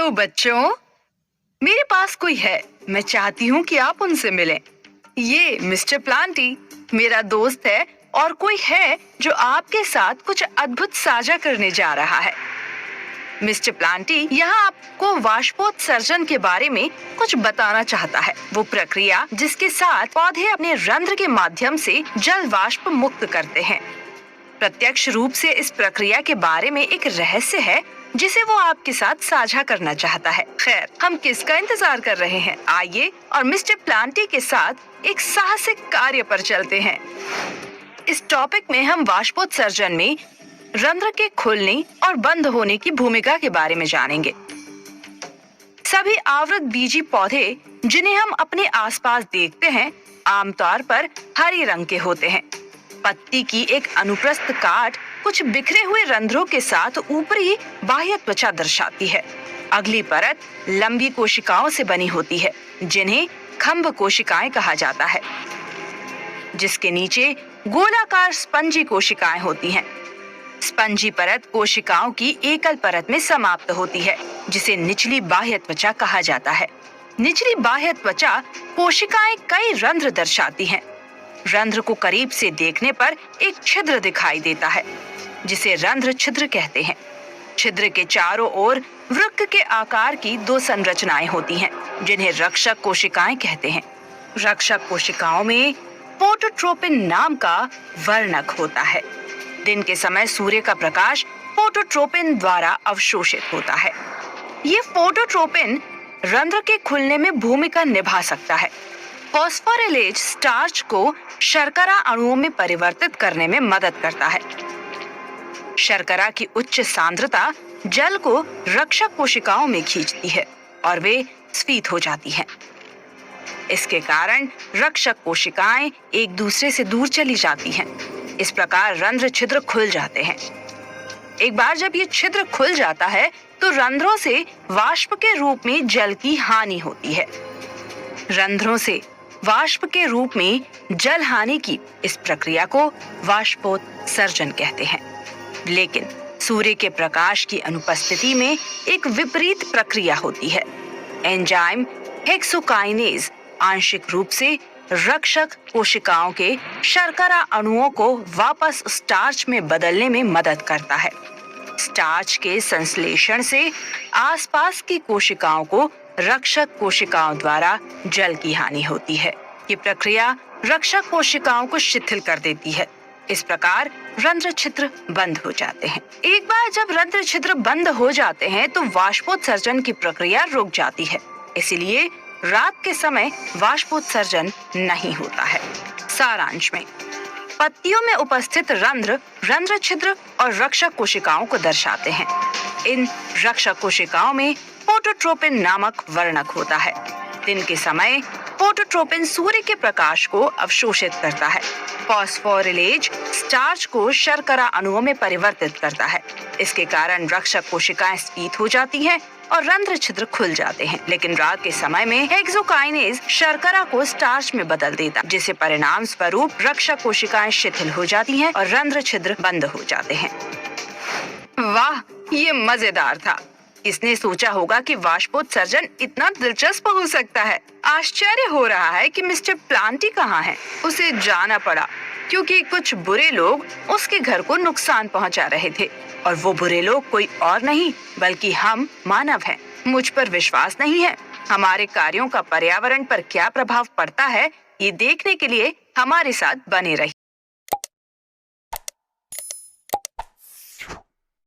Hello बच्चों, मेरे पास कोई है। मैं चाहती हूँ कि आप उनसे मिलें। ये मिस्टर प्लांटी मेरा दोस्त है और कोई है जो आपके साथ कुछ अद्भुत साझा करने जा रहा है। मिस्टर प्लांटी यहाँ आपको वाष्पोत्सर्जन के बारे में कुछ बताना चाहता है। वो प्रक्रिया जिसके साथ पौधे अपने रंध्र के माध्यम से जल वाष्प मुक्त करते हैं। प्रत्यक्ष रूप से इस प्रक्रिया के बारे में एक रहस्य है जिसे वो आपके साथ साझा करना चाहता है। खैर, हम किसका इंतजार कर रहे हैं? आइए और मिस्टर प्लांटी के साथ एक साहसिक कार्य पर चलते हैं। इस टॉपिक में हम वाष्पोत्सर्जन में रंध्र के खुलने और बंद होने की भूमिका के बारे में जानेंगे। सभी आवृत बीजी पौधे जिन्हें हम अपने आसपास देखते हैं आमतौर पर हरे रंग के होते हैं। पत्ती की एक अनुप्रस्थ काट कुछ बिखरे हुए रंध्रों के साथ ऊपरी बाह्य त्वचा दर्शाती है। अगली परत लंबी कोशिकाओं से बनी होती है जिन्हें खंभ कोशिकाएं कहा जाता है, जिसके नीचे गोलाकार स्पंजी कोशिकाएं होती हैं। स्पंजी परत कोशिकाओं की एकल परत में समाप्त होती है जिसे निचली बाह्य त्वचा कहा जाता है। निचली बाह्य त्वचा कोशिकाएं कई रंध्र दर्शाती हैं। रंध्र को करीब से देखने पर एक छिद्र दिखाई देता है जिसे रंध्र छिद्र कहते हैं। छिद्र के चारों ओर वृक्क के आकार की दो संरचनाएं होती हैं जिन्हें रक्षक कोशिकाएं कहते हैं। रक्षक कोशिकाओं में फोटोट्रोपिन नाम का वर्णक होता है। दिन के समय सूर्य का प्रकाश फोटोट्रोपिन द्वारा अवशोषित होता है। ये फोटोट्रोपिन रंध्र के खुलने में भूमिका निभा सकता है। फॉस्फोरिलेज स्टार्च को शर्करा अणुओं में परिवर्तित करने में मदद करता है। शर्करा की उच्च सांद्रता जल को रक्षक कोशिकाओं में खींचती है और वे स्फीत हो जाती हैं। इसके कारण रक्षक कोशिकाएं एक दूसरे से दूर चली जाती हैं। इस प्रकार रंध्र छिद्र खुल जाते हैं। एक बार जब ये छिद्र खुल जाता है तो रंध्रों से वाष्प के रूप में जल की हानि होती है। रंध्रों से वाष्प के रूप में जल हानि की इस प्रक्रिया को वाष्पोत्सर्जन कहते हैं। लेकिन सूर्य के प्रकाश की अनुपस्थिति में एक विपरीत प्रक्रिया होती है। एंजाइम हेक्सोकाइनेज आंशिक रूप से रक्षक कोशिकाओं के शर्करा अणुओं को वापस स्टार्च में बदलने में मदद करता है। स्टार्च के संश्लेषण से आसपास की कोशिकाओं को रक्षक कोशिकाओं द्वारा जल की हानि होती है। ये प्रक्रिया रक्षक कोशिकाओं को शिथिल कर देती है। इस प्रकार रंध्र छिद्र बंद हो जाते हैं। एक बार जब रंध्र छिद्र बंद हो जाते हैं तो वाष्पोत्सर्जन की प्रक्रिया रुक जाती है। इसीलिए रात के समय वाष्पोत्सर्जन नहीं होता है। सारांश में पत्तियों में उपस्थित रंध्र छिद्र और रक्षक कोशिकाओं को दर्शाते हैं। इन रक्षक कोशिकाओं में फोटोट्रोपिन नामक वर्णक होता है। दिन के समय फोटोट्रोपिन सूर्य के प्रकाश को अवशोषित करता है। फॉस्फोरिलेज स्टार्च को शर्करा अणुओं में परिवर्तित करता है। इसके कारण रक्षक कोशिकाएं स्फीत हो जाती हैं और रंध्र छिद्र खुल जाते हैं। लेकिन रात के समय में हेक्सोकाइनेज शर्करा को स्टार्च में बदल देता है, जिससे परिणाम स्वरूप रक्षक कोशिकाएं शिथिल हो जाती हैं और रंध्र छिद्र बंद हो जाते हैं। वाह, ये मजेदार था। इसने सोचा होगा कि वाष्पोत्सर्जन इतना दिलचस्प हो सकता है। आश्चर्य हो रहा है कि मिस्टर प्लांटी कहाँ है। उसे जाना पड़ा क्योंकि कुछ बुरे लोग उसके घर को नुकसान पहुंचा रहे थे और वो बुरे लोग कोई और नहीं बल्कि हम मानव हैं। मुझ पर विश्वास नहीं है। हमारे कार्यों का पर्यावरण पर क्या प्रभाव पड़ता है, ये देखने के लिए हमारे साथ बने रहिए।